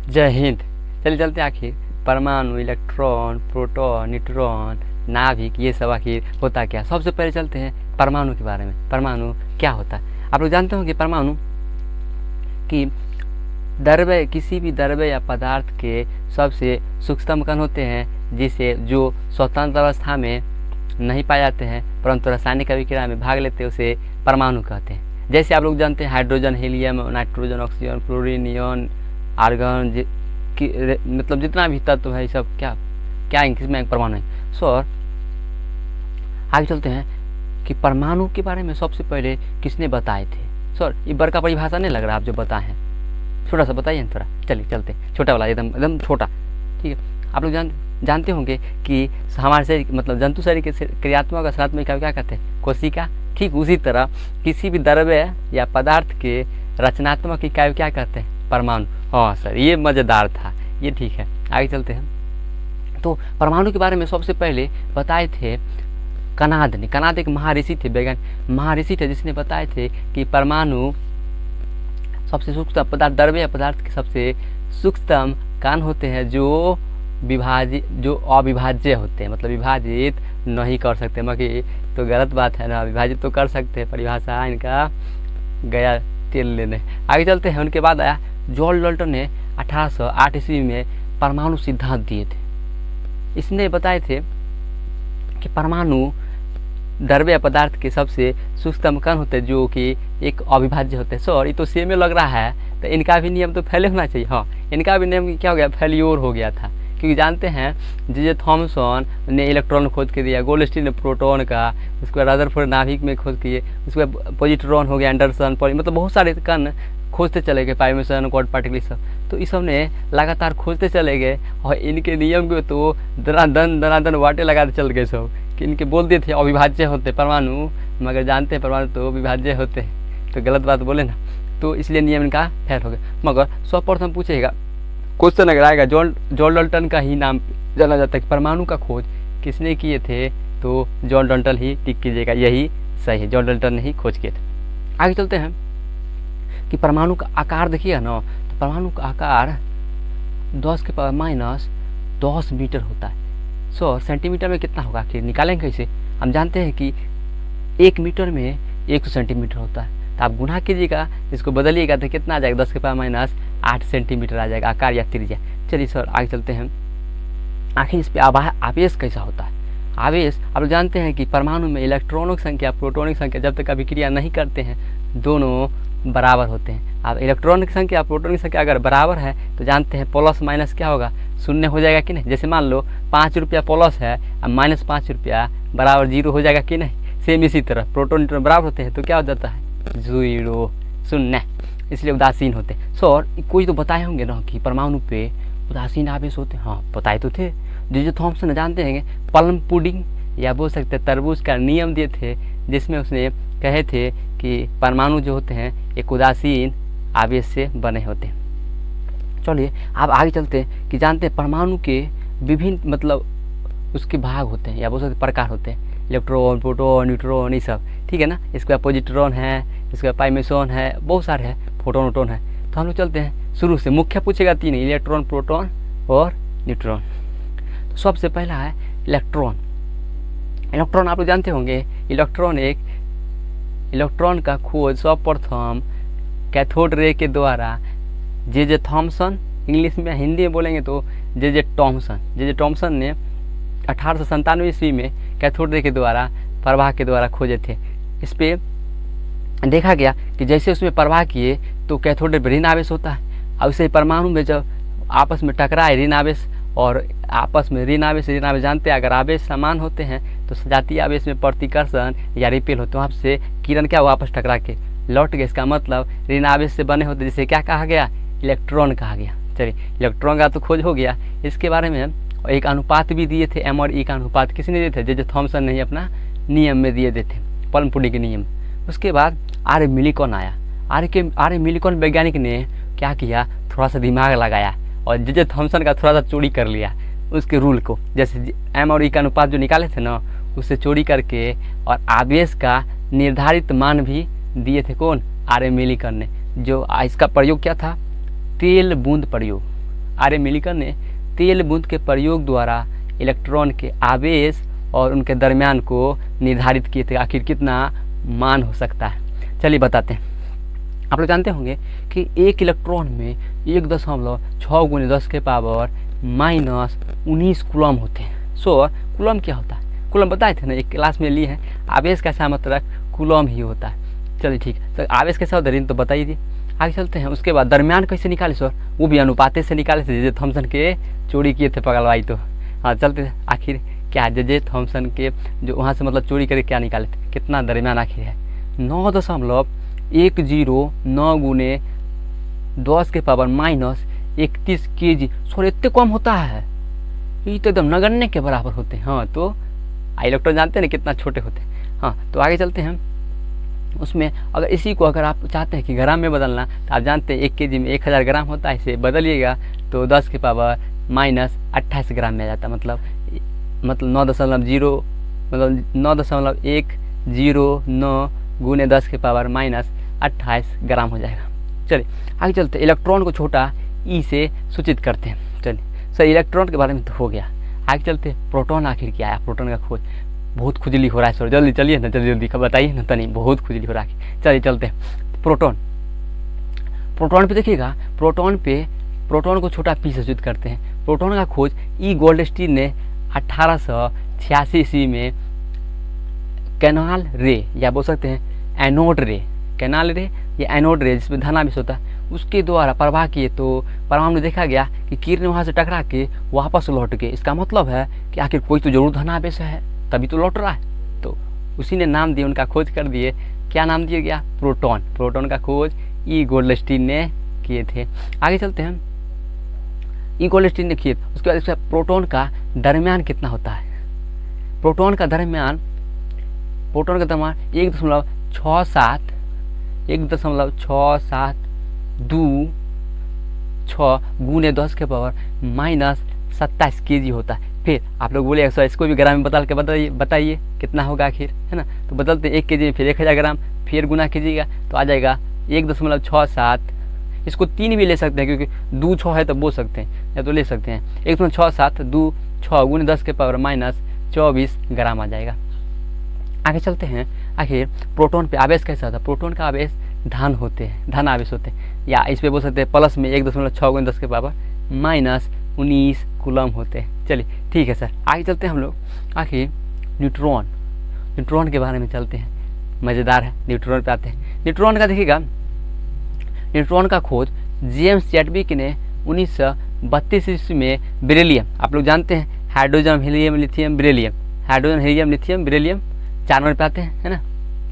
जय हिंद। चलिए चलते हैं आखिर परमाणु, इलेक्ट्रॉन, प्रोटॉन, न्यूट्रॉन, नाभिक, ये सब आखिर होता क्या। सबसे पहले चलते हैं परमाणु के बारे में। परमाणु क्या होता है? आप लोग जानते होंगे परमाणु कि द्रव्य, किसी भी द्रव्य या पदार्थ के सबसे सूक्ष्मतम कण होते हैं, जिसे जो स्वतंत्र अवस्था में नहीं पाए जाते हैं परंतु रासायनिक अभिक्रिया में भाग लेते हैं, उसे परमाणु कहते हैं। जैसे आप लोग जानते हैं hydrogen, helium, nitrogen, oxygen, fluorine, neon, argon, मतलब जितना भी तत्व है सब क्या क्या इसमें परमाणु है। सर आगे चलते हैं कि परमाणु के बारे में सबसे पहले किसने बताए थे। सर ये बड़का परिभाषा नहीं लग रहा, आप जो बताए हैं, छोटा सा बताइए थोड़ा। चलिए चलते हैं, छोटा वाला, एकदम एकदम छोटा, ठीक है। आप लोग जानते होंगे कि हमारे शरीर मतलब जंतु शरीर के क्रियात्मक रचनात्मक क्या कहते हैं? कोशिका। ठीक उसी तरह किसी भी द्रव्य या पदार्थ के रचनात्मक इकाई क्या कहते हैं? परमाणु। हाँ सर, ये मज़ेदार था, ये ठीक है। आगे चलते हैं। तो परमाणु के बारे में सबसे पहले बताए थे कनाद ने। कनाद एक महर्षि थे, वैज्ञानिक महर्षि थे, जिसने बताए थे कि परमाणु सबसे सूक्ष्म पदार्थ, द्रव्य या पदार्थ के सबसे सूक्ष्मतम कण होते हैं, जो अविभाज्य होते हैं, मतलब विभाजित नहीं कर सकते। मगर तो गलत बात है ना, विभाजित तो कर सकते हैं। परिभाषा इनका गया तेल लेने। आगे चलते हैं। उनके बाद आया जॉन डाल्टन ने 1808 ईस्वी में परमाणु सिद्धांत दिए थे। इसने बताए थे कि परमाणु द्रव्य पदार्थ के सबसे सूक्ष्मतम कण होते हैं, जो कि एक अविभाज्य होते हैं। सर ये तो सेम लग रहा है, तो इनका भी नियम तो फैले होना चाहिए। हाँ, इनका भी नियम क्या हो गया? फेल्योर हो गया था, क्योंकि जानते हैं जे थॉमसन ने इलेक्ट्रॉन खोज के दिया, गोल्डस्टीन ने प्रोटॉन का, उसके बाद रदरफोर्ड नाभिक में खोज किए, उसके बाद पॉजिट्रॉन हो गया, एंडरसन, मतलब बहुत सारे कण खोजते चले गए, पाइमेशन, क्वार्ट पार्टिकल, सब। तो इस सब ने लगातार खोजते चले गए और इनके नियम को तो दनादन वाटे लगाते चल गए सब, कि इनके बोल दिए थे अविभाज्य होते परमाणु, मगर जानते हैं परमाणु तो विभाज्य होते हैं, तो गलत बात बोले ना, तो इसलिए नियम इनका फेल हो गया। मगर सर्वप्रथम पूछेगा क्वेश्चन अगर आएगा, जॉन डाल्टन का ही नाम जाना जाता है कि परमाणु का खोज किसने किए थे, तो जॉन डाल्टन ही टिक कीजिएगा, यही सही है, जॉन डाल्टन ने ही खोज किए थे। आगे चलते हैं कि परमाणु का आकार देखिएगा ना, तो परमाणु का आकार 10 के पावर -10 मीटर होता है। सो सेंटीमीटर में कितना होगा आखिर निकालेंगे कैसे? हम जानते हैं कि 1 मीटर में 100 सेंटीमीटर होता है, तो आप गुणा कीजिएगा, इसको बदलिएगा तो कितना आ जाएगा? 10 के पावर -8 सेंटीमीटर आ जाएगा आकार या त्रिज्या। चलिए सर आगे चलते हैं। आखिर इस पर आवेश कैसा होता है? आवेश आप लोग जानते हैं कि परमाणु में इलेक्ट्रॉनों की संख्या, प्रोटॉनों की संख्या जब तक अभिक्रिया नहीं करते हैं, दोनों बराबर होते हैं। अब इलेक्ट्रॉन की संख्या, प्रोटॉन की संख्या अगर बराबर है तो जानते हैं प्लस माइनस क्या होगा? शून्य हो जाएगा कि नहीं? जैसे मान लो 5 रुपया प्लस है और -5 रुपया बराबर 0 हो जाएगा कि नहीं? सेम इसी तरह प्रोटॉन न्यूट्रॉन बराबर होते हैं तो क्या हो जाता है? 0, शून्य, इसलिए उदासीन होते हैं। सर कोई तो बताए होंगे ना कि परमाणु पे उदासीन आवेश होते हैं। हाँ बताए तो थे, जो थॉमसन जानते हैं प्लम पुडिंग या बोल सकते हैं तरबूज का नियम दिए थे, जिसमें उसने कहे थे कि परमाणु जो होते हैं एक उदासीन आवेश से बने होते हैं। चलिए आप आगे चलते हैं कि जानते हैं परमाणु के विभिन्न मतलब उसके भाग होते हैं या बोल सकते प्रकार होते हैं, इलेक्ट्रॉन, प्रोटॉन, न्यूट्रॉन, ये सब, ठीक है ना। इसके बाद पॉजिट्रॉन है, इसके बाद पाइमेशन है, बहुत सारे हैं, फोटोन वोटोन है। तो हम लोग चलते हैं शुरू से, मुख्य पूछेगा 3, इलेक्ट्रॉन, प्रोटॉन और न्यूट्रॉन। तो सबसे पहला है इलेक्ट्रॉन। इलेक्ट्रॉन आप लोग जानते होंगे, इलेक्ट्रॉन का खोज सर्वप्रथम कैथोड रे के द्वारा जे थॉमसन, इंग्लिश में, हिंदी में बोलेंगे तो जे टॉमसन ने 1897 ईस्वी में कैथोड रे के द्वारा, प्रवाह के द्वारा खोजे थे। इस पे देखा गया कि जैसे उसमें प्रवाह किए तो कैथोड रे ऋण आवेश होता है, और उसे परमाणु में जब आपस में टकराए ऋण आवेश और आपस में ऋण आवेश जानते हैं अगर आवेश समान होते हैं तो सजातीय आवेश में प्रतिकर्षण या रिपेल होते हैं, वहाँ से किरण क्या वापस टकरा के लौट गए। इसका मतलब ऋण आवेश से बने होते, जिसे क्या कहा गया? इलेक्ट्रॉन कहा गया। चलिए इलेक्ट्रॉन का तो खोज हो गया। इसके बारे में एक अनुपात भी दिए थे, M और E का अनुपात किसने दिए थे? जे थॉमसन ने अपना नियम में दिए थे, प्लम पुडिंग के नियम। उसके बाद आर्य मिलिकॉन आया। आर्य मिलिकॉन वैज्ञानिक ने क्या किया? थोड़ा सा दिमाग लगाया और जे थॉमसन का थोड़ा सा चोरी कर लिया उसके रूल को, जैसे M और E का अनुपात जो निकाले थे ना, उससे चोरी करके, और आवेश का निर्धारित मान भी दिए थे। कौन? आर्य मिलिकॉन ने। जो इसका प्रयोग क्या था? तेल बूंद प्रयोग। आर्य मिलिकर ने तेल बूंद के प्रयोग द्वारा इलेक्ट्रॉन के आवेश और उनके दरमियान को निर्धारित किए थे, आखिर कितना मान हो सकता है। चलिए बताते हैं। आप लोग जानते होंगे कि एक इलेक्ट्रॉन में 1.6 × 10 के पावर -19 कूलम होते हैं। सो कूलम क्या होता है? कूलम बताए थे ना, एक क्लास में लिए हैं। आवेश कैसा मतलब कूलम ही होता है। चलिए ठीक है, तो आवेश कैसा होता है तो बताइए थी। आगे चलते हैं। उसके बाद दरमियान कैसे निकाले सर? वो भी अनुपाते से निकाले थे, जैसे थॉमसन के चोरी किए थे पगलवाई। तो हाँ चलते हैं, आखिर क्या जे थॉमसन के जो वहाँ से मतलब चोरी करके क्या निकाले थे, कितना दरमियान आखिर है? 9.109 × 10 के पावर -31 kg। सॉरी इतने कम होता है, ये तो एकदम नगण्य के बराबर होते हैं। हाँ तो इलेक्ट्रॉन जानते हैं ना कितना छोटे होते हैं। हाँ तो आगे चलते हैं। उसमें अगर इसी को अगर आप चाहते हैं कि ग्राम में बदलना, तो आप जानते हैं 1 kg में 1000 ग्राम होता है। इसे बदलिएगा तो 10 के पावर -28 ग्राम में आ जाता है। मतलब 9.109 × 10 के पावर -28 ग्राम हो जाएगा। चलिए आगे चलते। इलेक्ट्रॉन को छोटा ई से सूचित करते हैं। चलिए सर इलेक्ट्रॉन के बारे में तो हो गया। आगे चलते। प्रोटॉन आखिर क्या है? प्रोटॉन का खोज बहुत खुजली हो रहा है सर, जल्दी चलिए ना, जल्दी बताइए ना तनी, बहुत खुजली हो रहा है। चलिए चलते हैं। प्रोटॉन पे देखिएगा, प्रोटॉन को छोटा पी से सूचित करते हैं। प्रोटॉन का खोज ई गोल्डस्टीन ने 1886 ईस्वी में कैनाल रे या बोल सकते हैं एनोड रे, कैनाल रे या एनोड रे जिसमें धनावेश होता है, उसके द्वारा प्रवाह किए। तो परमाणु में देखा गया कि किरण वहाँ से टकरा के वापस लौट के, इसका मतलब है कि आखिर कोई तो जरूर धनावेश है तभी तो लौट रहा है। तो उसी ने नाम दिए, उनका खोज कर दिए। क्या नाम दिया गया? प्रोटॉन। प्रोटॉन का खोज ई गोल्डस्टीन ने किए थे। आगे चलते हैं। ई गोल्डस्टीन ने किए, उसके बाद इसका प्रोटॉन का दरमियान कितना होता है? प्रोटॉन का दरमियान 1.672 × 10 के पावर -27 kg होता है। फिर आप लोग बोले सर इसको भी ग्राम में बदल के बताइए कितना होगा आखिर, है ना। तो बदलते 1 kg में फिर 1000 ग्राम, फिर गुना कीजिएगा तो आ जाएगा 1.67। इसको 3 भी ले सकते हैं क्योंकि 2 6 है तो बोल सकते हैं, या तो ले सकते हैं 1.67 × 10 के पावर -24 ग्राम आ जाएगा। आगे चलते हैं। आखिर प्रोटॉन पे आवेश कैसा होता है? प्रोटॉन का आवेश धन आवेश होते हैं, या इस पे बोल सकते हैं प्लस में 1.6 × 10 के पावर -19 कूलम होते हैं। चलिए ठीक है सर, आगे चलते हैं हम लोग। आखिर न्यूट्रॉन के बारे में चलते हैं, मज़ेदार है। न्यूट्रॉन पे आते हैं। न्यूट्रॉन का देखिएगा, न्यूट्रॉन का खोज जेम्स चैडविक ने 1932 ईस्वी में बेरिलियम, आप लोग जानते हैं hydrogen helium lithium beryllium, hydrogen helium lithium beryllium 4 number पे आते हैं, है ना।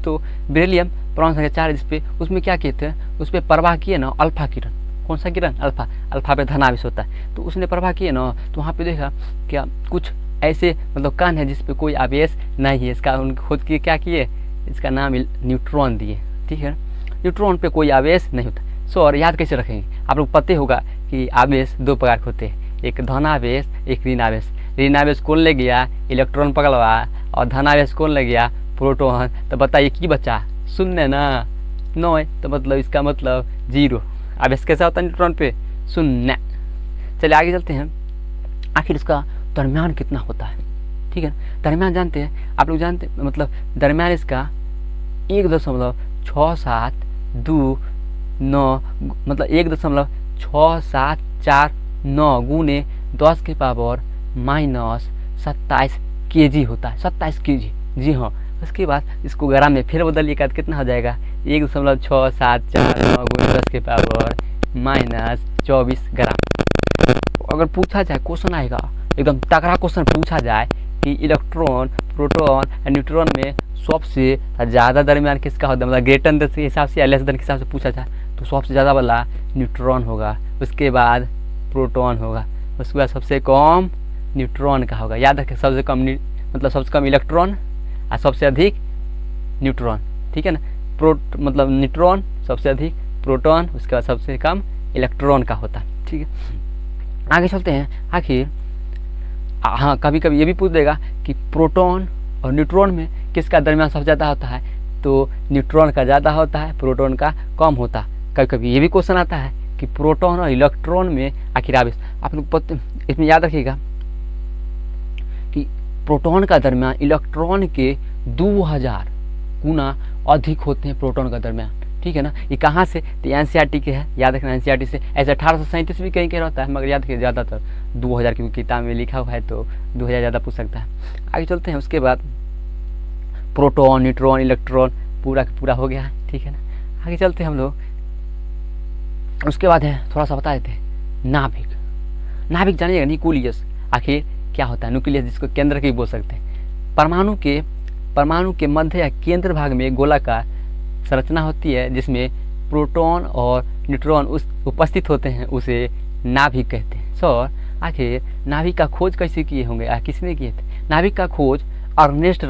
तो बेरिलियम परमाणु संख्या 4 जिसपे, उसमें क्या किए थे? उस पर प्रवाह किए ना अल्फा किरण। कौन सा किरण? अल्फा पे धनावेश होता है। तो उसने प्रवाह किए ना, तो वहाँ पे देखा क्या कुछ ऐसे मतलब कण है जिसपे कोई आवेश नहीं है। इसका उनके खोज किए, क्या किए? इसका नाम न्यूट्रॉन दिए। ठीक है, न्यूट्रॉन पे कोई आवेश नहीं होता। सो और याद कैसे रखेंगे? आप लोग पता होगा कि आवेश 2 प्रकार के होते हैं, एक धनावेश, एक ऋण आवेश। ऋण आवेश कौन ले गया? इलेक्ट्रॉन पकड़वा। और धनावेश कौन ले गया? प्रोटॉन। तो बताइए की बचा? शून्य ना, 9। तो मतलब इसका मतलब 0। आवेश कैसा होता है न्यूट्रॉन पे? शून्य। चलिए आगे चलते हैं। आखिर इसका दरमियान कितना होता है? ठीक है, दरमियान जानते हैं आप लोग, जानते मतलब दरमियान इसका 1.6729 मतलब 1.6749 × 10 के पावर -27 kg होता है। 27 kg, जी हाँ। उसके बाद इसको ग्राम में फिर बदलिएगा तो कितना हो जाएगा? 1.6749 × 10 के पावर -24 ग्राम। अगर पूछा जाए, क्वेश्चन आएगा एकदम तगड़ा क्वेश्चन पूछा जाए कि इलेक्ट्रॉन, प्रोटॉन और न्यूट्रॉन में सबसे ज़्यादा दरमियान किसका होता है, मतलब ग्रेटर देन के हिसाब से या लेस देन के हिसाब से पूछा जाए, तो सबसे ज़्यादा वाला न्यूट्रॉन होगा, उसके बाद प्रोटॉन होगा, उसके बाद सबसे कम न्यूट्रॉन का होगा। याद रखें, सबसे कम मतलब सबसे कम इलेक्ट्रॉन और सबसे अधिक न्यूट्रॉन। ठीक है ना, मतलब न्यूट्रॉन सबसे अधिक, प्रोटॉन उसके बाद सबसे कम इलेक्ट्रॉन का होता है। ठीक है, आगे चलते हैं। आखिर हाँ, कभी कभी ये भी पूछ देगा कि प्रोटॉन और न्यूट्रॉन में किसका दरमियान सबसे ज़्यादा होता है? तो न्यूट्रॉन का ज़्यादा होता है, प्रोटॉन का कम होता है। कभी कभी ये भी क्वेश्चन आता है कि प्रोटॉन और इलेक्ट्रॉन में आखिर आवेश, आप लोग इसमें याद रखिएगा कि प्रोटॉन का दरमियान इलेक्ट्रॉन के 2000 गुना अधिक होते हैं प्रोटॉन का दरमियान, ठीक है ना। ये कहाँ से, तो एनसीईआरटी के है, याद रखना एनसीईआरटी से। ऐसे 1837 भी कहीं कहीं रहता है, मगर याद रखिए ज़्यादातर 2000 की किताब में लिखा हुआ है, तो 2000 ज़्यादा पूछ सकता है। आगे चलते हैं। उसके बाद प्रोटॉन, न्यूट्रॉन, इलेक्ट्रॉन पूरा पूरा हो गया है, ठीक है ना। आगे चलते हैं हम लोग। उसके बाद है थोड़ा सा बता देते हैं नाभिक। नाभिक जानिएगा, न्यूक्लियस आखिर क्या होता है। न्यूक्लियस जिसको केंद्र की बोल सकते हैं। परमाणु के मध्य या केंद्र भाग में गोलाकार संरचना होती है जिसमें प्रोटॉन और न्यूट्रॉन उपस्थित होते हैं, उसे नाभिक कहते हैं। सर आखिर नाभिक का खोज कैसे किए होंगे, किसने किए थे? नाभिक का खोज अर्नेस्ट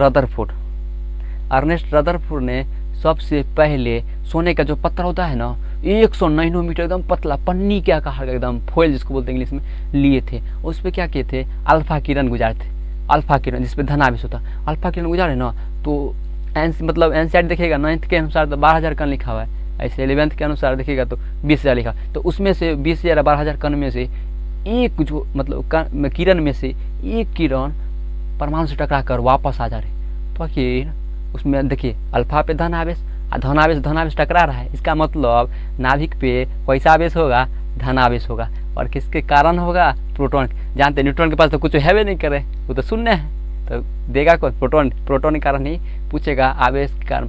रदरफोर्ड ने सबसे पहले सोने का जो पत्थर होता है ना, 100 नैनोमीटर एकदम पतला पन्नी के आकार का, एकदम फॉइल जिसको बोलते हैं इंग्लिश में, लिए थे। उस पर क्या किए थे? अल्फा किरण गुजारे थे। अल्फा किरण जिसपे धनावेश होता, अल्फा किरण गुजारे ना, तो मतलब एनसीईआरटी देखिएगा 9th के अनुसार तो 12,000 कण लिखा हुआ है, ऐसे 11th के अनुसार देखिएगा तो 20,000 लिखा। तो उसमें से 20,000 12,000 कण में से एक जो मतलब किरण में से एक किरण परमाणु से टकरा कर वापस आ जा रहे, तो आखिर उसमें देखिए अल्फा पे धनावेश, धनावेश टकरा रहा है। इसका मतलब नाभिक पे कैसा आवेश होगा? धनावेश होगा। और किसके कारण होगा? प्रोटॉन। जानते न्यूट्रॉन के पास तो कुछ है नहीं करे, वो तो शून्य है, तो देगा कौन? प्रोटॉन के कारण ही पूछेगा आवेश के कारण।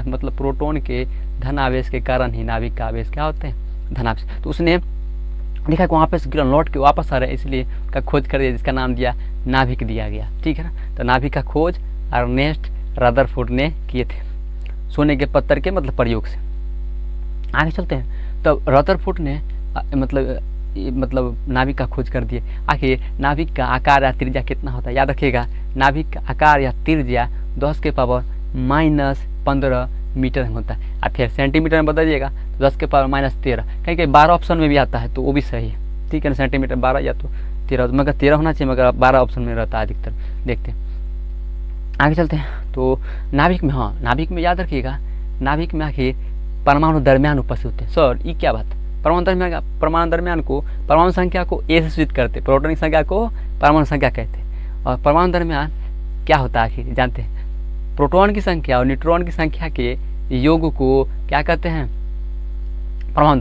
मतलब प्रोटॉन के धन आवेश के कारण ही नाभिक का आवेश क्या होते हैं? धनावेश। तो उसने देखा कि वहाँ पे किरण लौट के वापस आ रहे, इसलिए उसका खोज कर दिया, जिसका नाम दिया नाभिक दिया गया, ठीक है ना। तो नाभिक का खोज अर्नेस्ट रदरफोर्ड ने किए थे सोने के पत्थर के प्रयोग से। आगे चलते हैं। तो रदरफोर्ड ने मतलब नाभिक का खोज कर दिए। आखिर नाभिक का आकार या त्रिज्या कितना होता है? याद रखिएगा, नाभिक का आकार या त्रिज्या 10⁻⁻15 मीटर होता है। अब फिर सेंटीमीटर में बदलिएगा तो 10⁻⁻13, कहीं कहीं 12 ऑप्शन में भी आता है, तो वो भी सही है, ठीक है ना। सेंटीमीटर 12 या तो 13, मगर 13 होना चाहिए, मगर 12 ऑप्शन में रहता है अधिकतर। देखते हैं, आगे चलते हैं। तो नाभिक में, हाँ नाभिक में याद रखिएगा, नाभिक में आखिर परमाणु दरमियान उपस्थित होते हैं। सर ये क्या बात? परमाणु दरमियान को परमाणु संख्या को ए से सूचित करते, प्रोटॉनिक संख्या को परमाणु संख्या कहते हैं। और परमाणु दरमियान क्या होता है आखिर जानते हैं? प्रोटॉन की संख्या और न्यूट्रॉन की संख्या के योग को क्या कहते हैं? परमाणु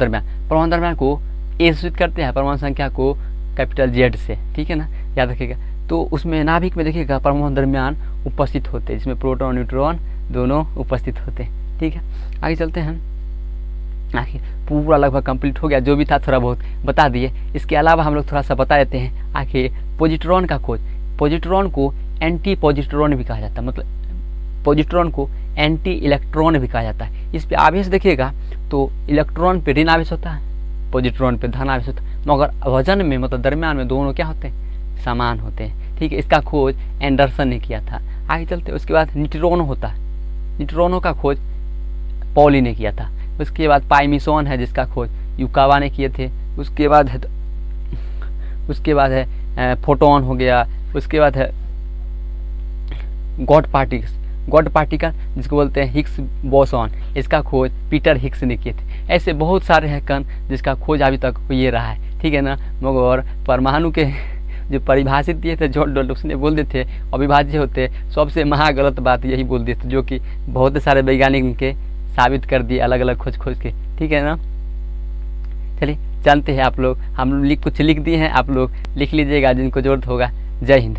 दरमियान को ए से सूचित करते हैं, परमाणु संख्या को कैपिटल Z से, ठीक है ना, याद रखिएगा। तो उसमें नाभिक में देखिएगा परमाणु दरमियान उपस्थित होते हैं, जिसमें प्रोटॉन न्यूट्रॉन दोनों उपस्थित होते हैं, ठीक है। आगे चलते हैं। आखिर पूरा लगभग कंप्लीट हो गया, जो भी था थोड़ा बहुत बता दिए। इसके अलावा हम लोग थोड़ा सा बता देते हैं आखिर पॉजिट्रॉन का खोज। पॉजिट्रॉन को एंटी पॉजिट्रॉन भी कहा जाता है, मतलब पॉजिट्रॉन को एंटी इलेक्ट्रॉन भी कहा जाता है। इस पे आवेश देखिएगा तो इलेक्ट्रॉन पे ऋण आवेश होता है, पॉजिट्रॉन पे धन आवेश होता है, मगर वजन में दरमियान में दोनों क्या होते हैं? समान होते हैं, ठीक है। इसका खोज एंडरसन ने किया था। आगे चलते हैं। उसके बाद न्यूट्रॉन होता है, न्यूट्रॉनों का खोज पॉली ने किया था। उसके बाद पाइमिसॉन है, जिसका खोज युकावा ने किए थे। उसके बाद है फोटोन हो गया। उसके बाद है गॉड पार्टिकल जिसको बोलते हैं हिग्स बोसॉन, इसका खोज पीटर हिग्स ने किए थे। ऐसे बहुत सारे हैं कण जिसका खोज अभी तक ये रहा है, ठीक है ना। मगर परमाणु के जो परिभाषित दिए थे जॉन डाल्टन, उसने बोल देते अविभाज्य होते। सबसे गलत बात यही बोल देते, जो कि बहुत सारे वैज्ञानिक के साबित कर दिए अलग अलग खोज के, ठीक है ना। चलिए जानते हैं आप लोग, हम कुछ लिख दिए हैं, आप लोग लिख लीजिएगा जिनको जरूरत होगा। जय हिंद।